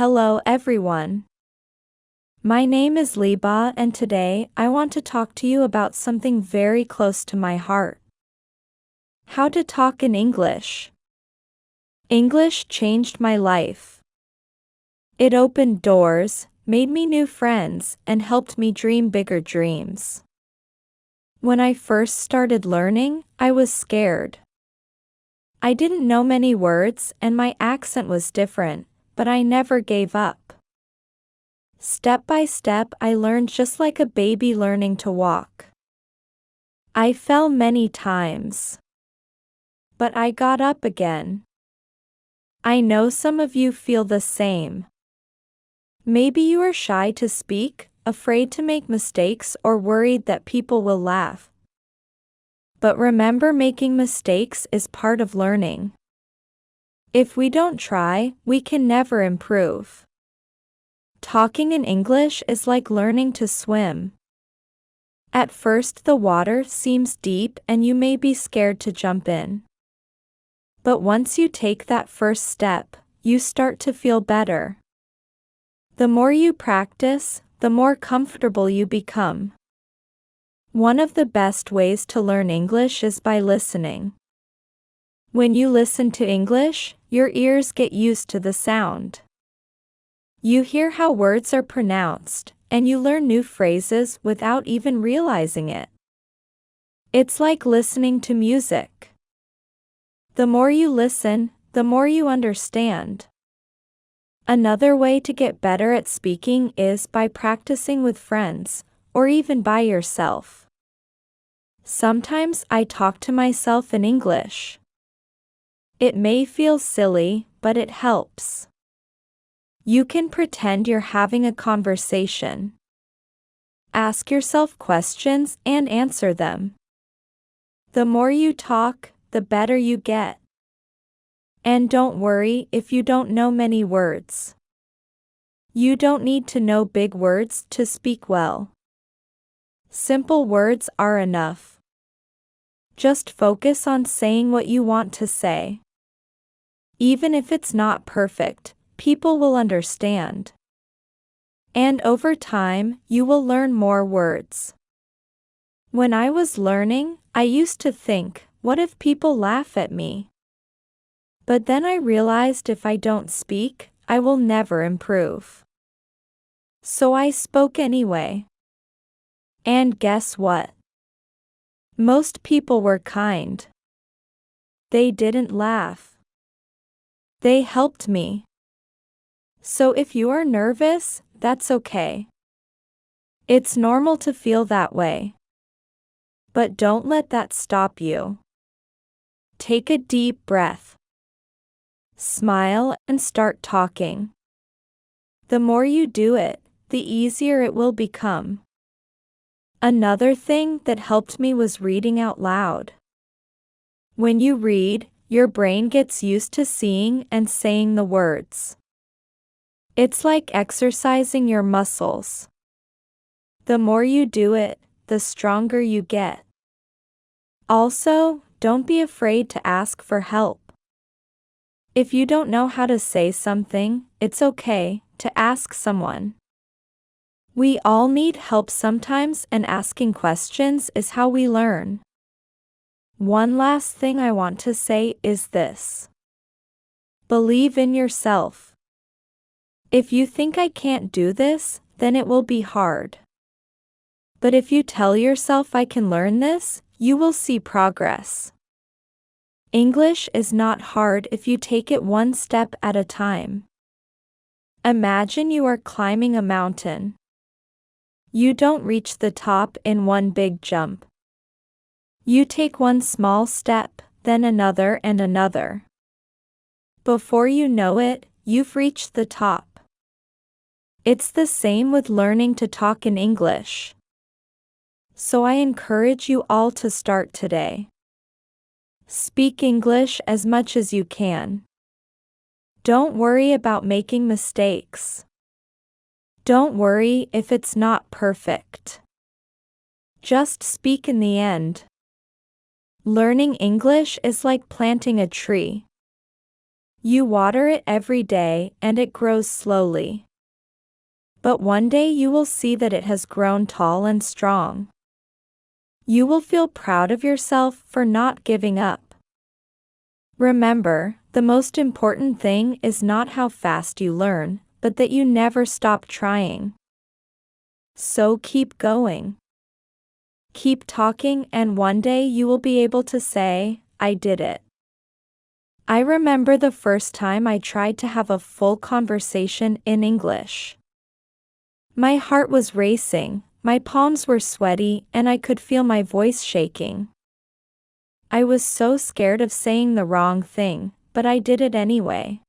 Hello everyone. My name is Liba and today I want to talk to you about something very close to my heart. How to talk in English. English changed my life. It opened doors, made me new friends, and helped me dream bigger dreams. When I first started learning, I was scared. I didn't know many words and my accent was different, but I never gave up. Step by step, I learned just like a baby learning to walk. I fell many times, but I got up again. I know some of you feel the same. Maybe you are shy to speak, afraid to make mistakes, or worried that people will laugh. But remember, making mistakes is part of learning. If we don't try, we can never improve. Talking in English is like learning to swim. At first, the water seems deep and you may be scared to jump in. But once you take that first step, you start to feel better. The more you practice, the more comfortable you become. One of the best ways to learn English is by listening. When you listen to English, your ears get used to the sound. You hear how words are pronounced, and you learn new phrases without even realizing it. It's like listening to music. The more you listen, the more you understand. Another way to get better at speaking is by practicing with friends, or even by yourself. Sometimes I talk to myself in English. It may feel silly, but it helps. You can pretend you're having a conversation. Ask yourself questions and answer them. The more you talk, the better you get. And don't worry if you don't know many words. You don't need to know big words to speak well. Simple words are enough. Just focus on saying what you want to say. Even if it's not perfect, people will understand. And over time, you will learn more words. When I was learning, I used to think, what if people laugh at me? But then I realized if I don't speak, I will never improve. So I spoke anyway. And guess what? Most people were kind. They didn't laugh. They helped me. So if you are nervous, that's okay. It's normal to feel that way. But don't let that stop you. Take a deep breath. Smile and start talking. The more you do it, the easier it will become. Another thing that helped me was reading out loud. When you read, your brain gets used to seeing and saying the words. It's like exercising your muscles. The more you do it, the stronger you get. Also, don't be afraid to ask for help. If you don't know how to say something, it's okay to ask someone. We all need help sometimes, and asking questions is how we learn. One last thing I want to say is this. Believe in yourself. If you think I can't do this, then it will be hard. But if you tell yourself I can learn this, you will see progress. English is not hard if you take it one step at a time. Imagine you are climbing a mountain. You don't reach the top in one big jump. You take one small step, then another and another. Before you know it, you've reached the top. It's the same with learning to talk in English. So I encourage you all to start today. Speak English as much as you can. Don't worry about making mistakes. Don't worry if it's not perfect. Just speak in the end. Learning English is like planting a tree. You water it every day and it grows slowly. But one day you will see that it has grown tall and strong. You will feel proud of yourself for not giving up. Remember, the most important thing is not how fast you learn, but that you never stop trying. So keep going. Keep talking, and one day you will be able to say, "I did it." I remember the first time I tried to have a full conversation in English. My heart was racing, my palms were sweaty, and I could feel my voice shaking. I was so scared of saying the wrong thing, but I did it anyway.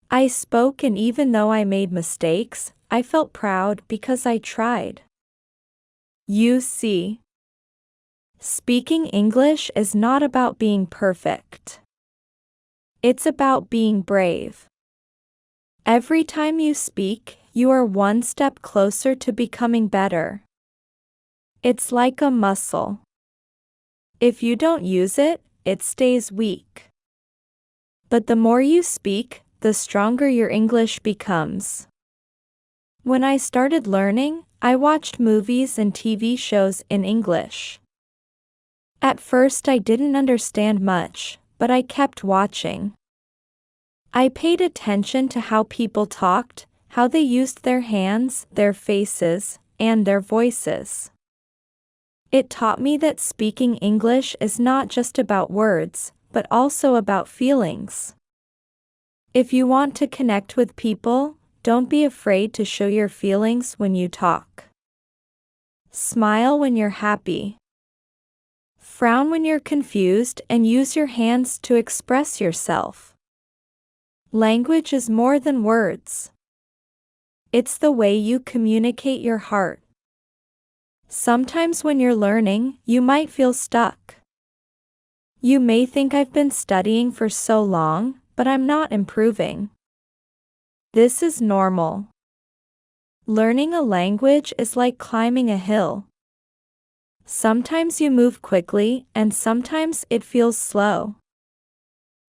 I spoke, and even though I made mistakes, I felt proud because I tried. You see, speaking English is not about being perfect. It's about being brave. Every time you speak, you are one step closer to becoming better. It's like a muscle. If you don't use it, it stays weak. But the more you speak, the stronger your English becomes. When I started learning, I watched movies and TV shows in English. At first I didn't understand much, but I kept watching. I paid attention to how people talked, how they used their hands, their faces, and their voices. It taught me that speaking English is not just about words, but also about feelings. If you want to connect with people, don't be afraid to show your feelings when you talk. Smile when you're happy. Frown when you're confused, and use your hands to express yourself. Language is more than words. It's the way you communicate your heart. Sometimes when you're learning, you might feel stuck. You may think, "I've been studying for so long, but I'm not improving." This is normal. Learning a language is like climbing a hill. Sometimes you move quickly, and sometimes it feels slow.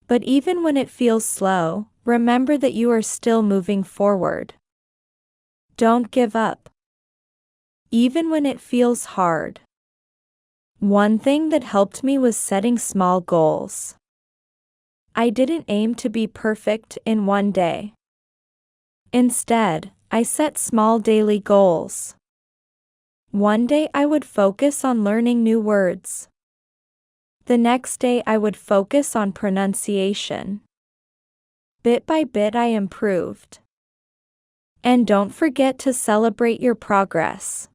But even when it feels slow, remember that you are still moving forward. Don't give up. Even when it feels hard. One thing that helped me was setting small goals. I didn't aim to be perfect in one day. Instead, I set small daily goals. One day I would focus on learning new words. The next day I would focus on pronunciation. Bit by bit I improved. And don't forget to celebrate your progress.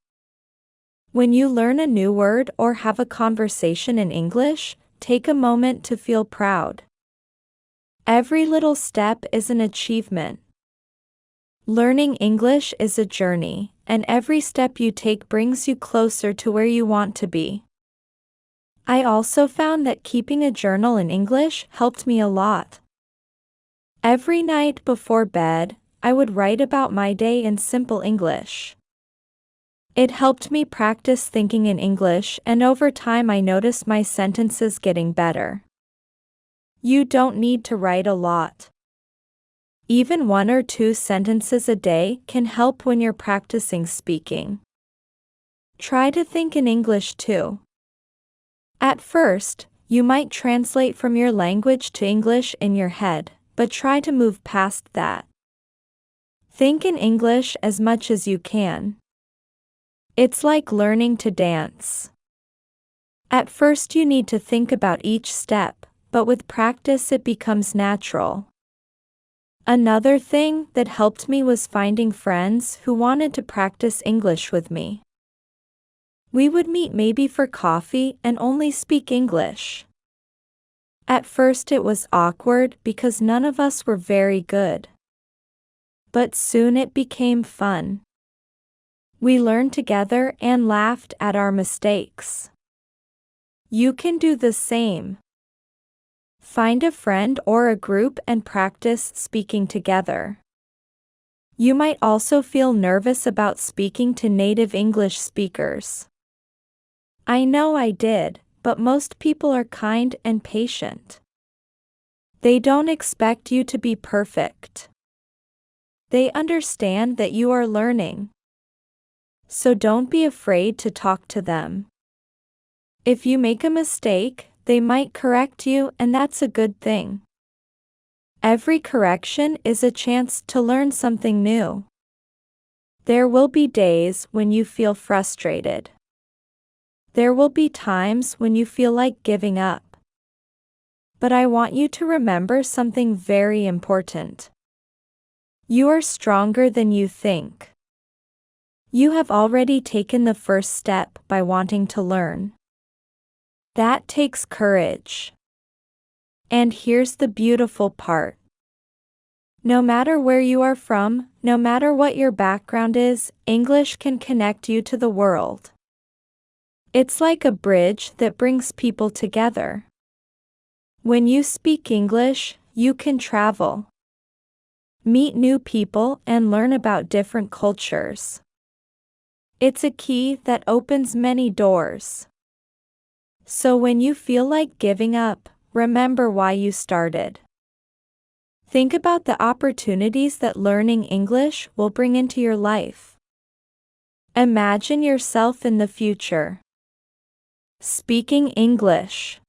When you learn a new word or have a conversation in English, take a moment to feel proud. Every little step is an achievement. Learning English is a journey, and every step you take brings you closer to where you want to be. I also found that keeping a journal in English helped me a lot. Every night before bed, I would write about my day in simple English. It helped me practice thinking in English, and over time I noticed my sentences getting better. You don't need to write a lot. Even 1 or 2 sentences a day can help when you're practicing speaking. Try to think in English too. At first, you might translate from your language to English in your head, but try to move past that. Think in English as much as you can. It's like learning to dance. At first you need to think about each step, but with practice it becomes natural. Another thing that helped me was finding friends who wanted to practice English with me. We would meet maybe for coffee and only speak English. At first it was awkward because none of us were very good. But soon it became fun. We learned together and laughed at our mistakes. You can do the same. Find a friend or a group and practice speaking together. You might also feel nervous about speaking to native English speakers. I know I did, but most people are kind and patient. They don't expect you to be perfect. They understand that you are learning. So don't be afraid to talk to them. If you make a mistake, they might correct you, and that's a good thing. Every correction is a chance to learn something new. There will be days when you feel frustrated. There will be times when you feel like giving up. But I want you to remember something very important. You are stronger than you think. You have already taken the first step by wanting to learn. That takes courage. And here's the beautiful part. No matter where you are from, no matter what your background is, English can connect you to the world. It's like a bridge that brings people together. When you speak English, you can travel, meet new people, and learn about different cultures. It's a key that opens many doors. So when you feel like giving up, remember why you started. Think about the opportunities that learning English will bring into your life. Imagine yourself in the future. Speaking English.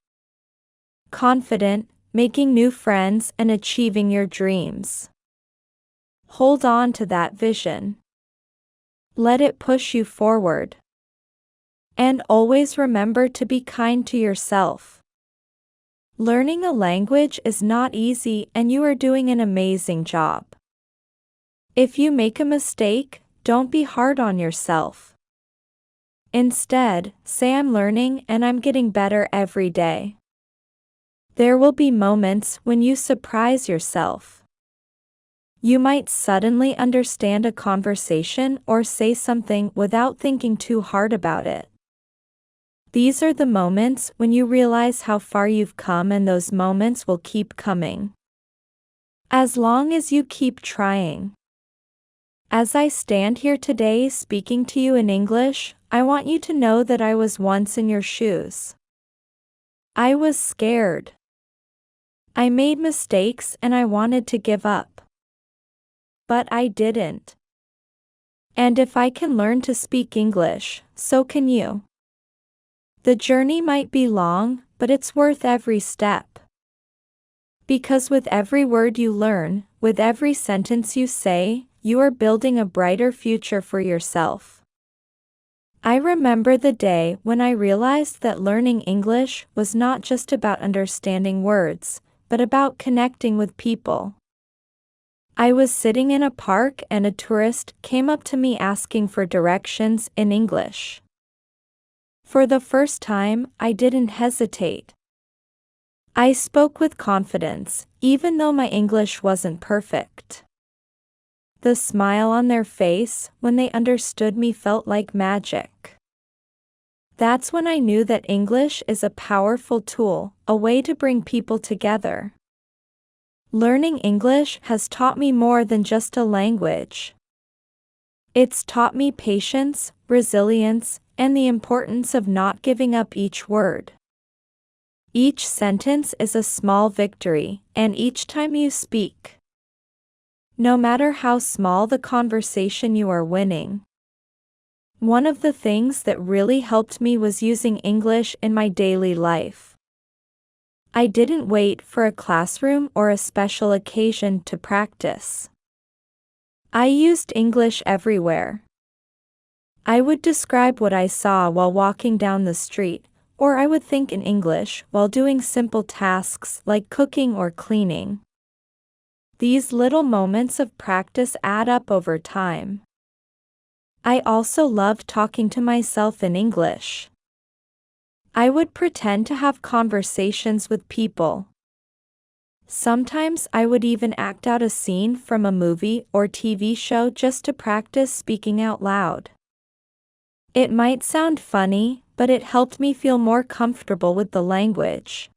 Confident, making new friends, and achieving your dreams. Hold on to that vision. Let it push you forward. And always remember to be kind to yourself. Learning a language is not easy, and you are doing an amazing job. If you make a mistake, don't be hard on yourself. Instead, say I'm learning and I'm getting better every day. There will be moments when you surprise yourself. You might suddenly understand a conversation or say something without thinking too hard about it. These are the moments when you realize how far you've come, and those moments will keep coming. As long as you keep trying. As I stand here today speaking to you in English, I want you to know that I was once in your shoes. I was scared. I made mistakes and I wanted to give up. But I didn't. And if I can learn to speak English, so can you. The journey might be long, but it's worth every step. Because with every word you learn, with every sentence you say, you are building a brighter future for yourself. I remember the day when I realized that learning English was not just about understanding words, but about connecting with people. I was sitting in a park and a tourist came up to me asking for directions in English. For the first time, I didn't hesitate. I spoke with confidence, even though my English wasn't perfect. The smile on their face when they understood me felt like magic. That's when I knew that English is a powerful tool, a way to bring people together. Learning English has taught me more than just a language. It's taught me patience, resilience, and the importance of not giving up each word. Each sentence is a small victory, and each time you speak, no matter how small the conversation, you are winning. One of the things that really helped me was using English in my daily life. I didn't wait for a classroom or a special occasion to practice. I used English everywhere. I would describe what I saw while walking down the street, or I would think in English while doing simple tasks like cooking or cleaning. These little moments of practice add up over time. I also loved talking to myself in English. I would pretend to have conversations with people. Sometimes I would even act out a scene from a movie or TV show just to practice speaking out loud. It might sound funny, but it helped me feel more comfortable with the language.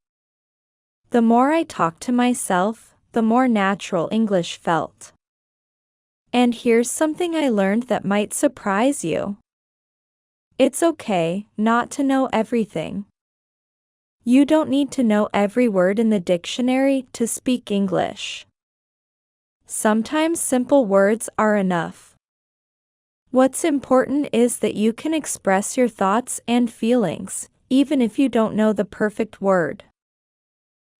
The more I talked to myself, the more natural English felt. And here's something I learned that might surprise you. It's okay not to know everything. You don't need to know every word in the dictionary to speak English. Sometimes simple words are enough. What's important is that you can express your thoughts and feelings, even if you don't know the perfect word.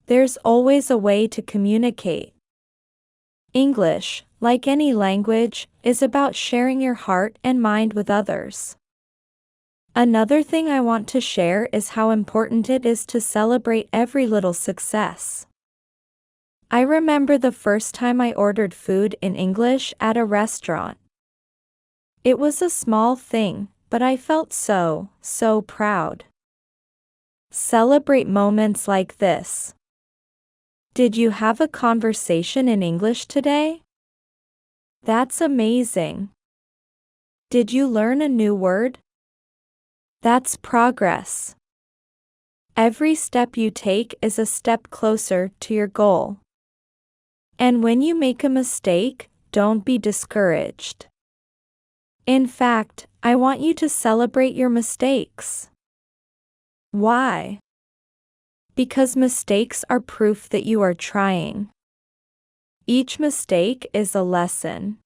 There's always a way to communicate. English, like any language, is about sharing your heart and mind with others. Another thing I want to share is how important it is to celebrate every little success. I remember the first time I ordered food in English at a restaurant. It was a small thing, but I felt so proud. Celebrate moments like this. Did you have a conversation in English today? That's amazing. Did you learn a new word? That's progress. Every step you take is a step closer to your goal. And when you make a mistake, don't be discouraged. In fact, I want you to celebrate your mistakes. Why? Because mistakes are proof that you are trying. Each mistake is a lesson.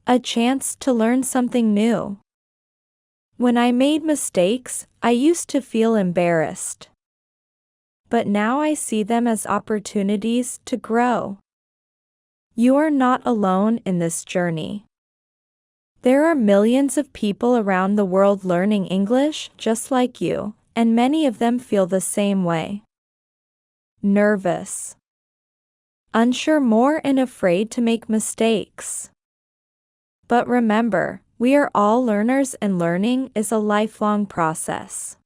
A chance to learn something new. When I made mistakes, I used to feel embarrassed. But now I see them as opportunities to grow. You are not alone in this journey. There are millions of people around the world learning English just like you, and many of them feel the same way. Nervous. Unsure more and afraid to make mistakes. But remember, we are all learners and learning is a lifelong process.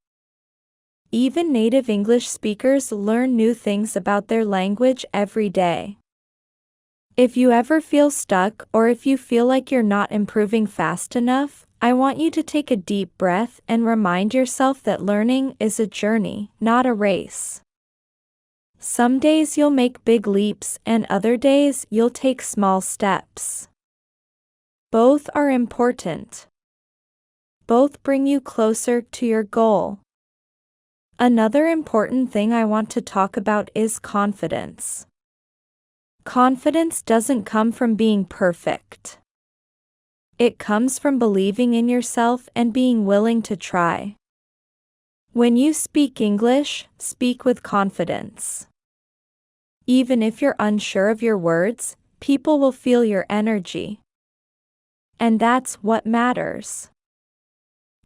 Even native English speakers learn new things about their language every day. If you ever feel stuck or if you feel like you're not improving fast enough, I want you to take a deep breath and remind yourself that learning is a journey, not a race. Some days you'll make big leaps and other days you'll take small steps. Both are important. Both bring you closer to your goal. Another important thing I want to talk about is confidence. Confidence doesn't come from being perfect. It comes from believing in yourself and being willing to try. When you speak English, speak with confidence. Even if you're unsure of your words, people will feel your energy. And that's what matters.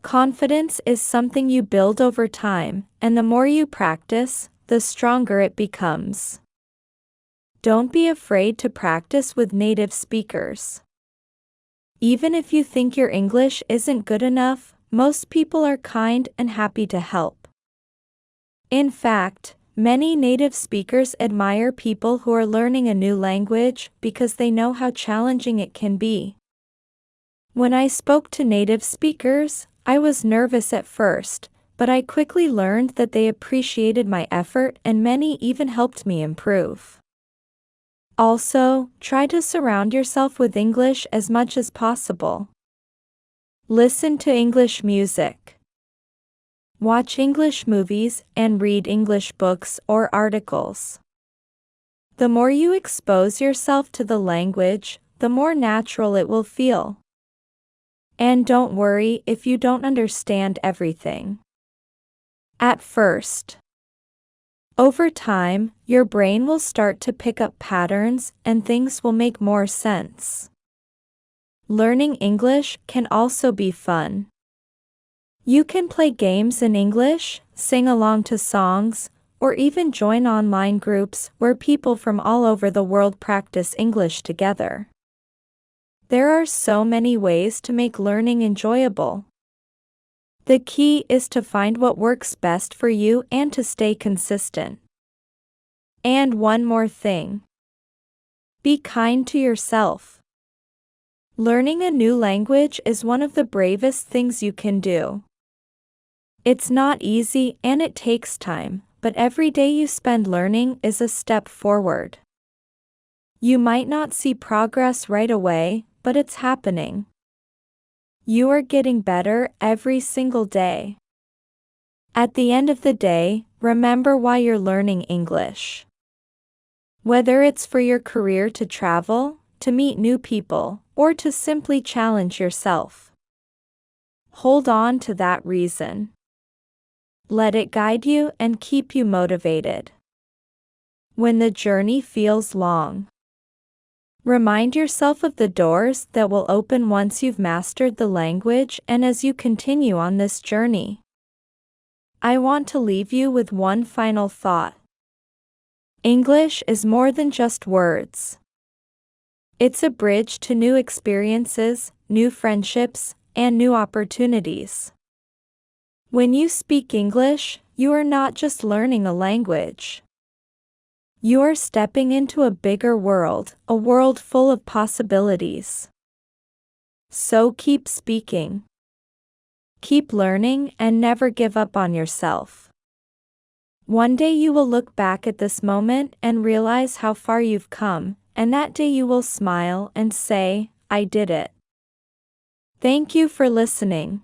Confidence is something you build over time, and the more you practice, the stronger it becomes. Don't be afraid to practice with native speakers. Even if you think your English isn't good enough, most people are kind and happy to help. In fact, many native speakers admire people who are learning a new language because they know how challenging it can be. When I spoke to native speakers, I was nervous at first, but I quickly learned that they appreciated my effort and many even helped me improve. Also, try to surround yourself with English as much as possible. Listen to English music. Watch English movies and read English books or articles. The more you expose yourself to the language, the more natural it will feel. And don't worry if you don't understand everything. At first. Over time, your brain will start to pick up patterns and things will make more sense. Learning English can also be fun. You can play games in English, sing along to songs, or even join online groups where people from all over the world practice English together. There are so many ways to make learning enjoyable. The key is to find what works best for you and to stay consistent. And one more thing. Be kind to yourself. Learning a new language is one of the bravest things you can do. It's not easy and it takes time, but every day you spend learning is a step forward. You might not see progress right away, but it's happening. You are getting better every single day. At the end of the day, remember why you're learning English. Whether it's for your career to travel, to meet new people, or to simply challenge yourself. Hold on to that reason. Let it guide you and keep you motivated. When the journey feels long, remind yourself of the doors that will open once you've mastered the language and as you continue on this journey. I want to leave you with one final thought. English is more than just words. It's a bridge to new experiences, new friendships, and new opportunities. When you speak English, you are not just learning a language. You are stepping into a bigger world, a world full of possibilities. So keep speaking. Keep learning and never give up on yourself. One day you will look back at this moment and realize how far you've come, and that day you will smile and say, I did it. Thank you for listening.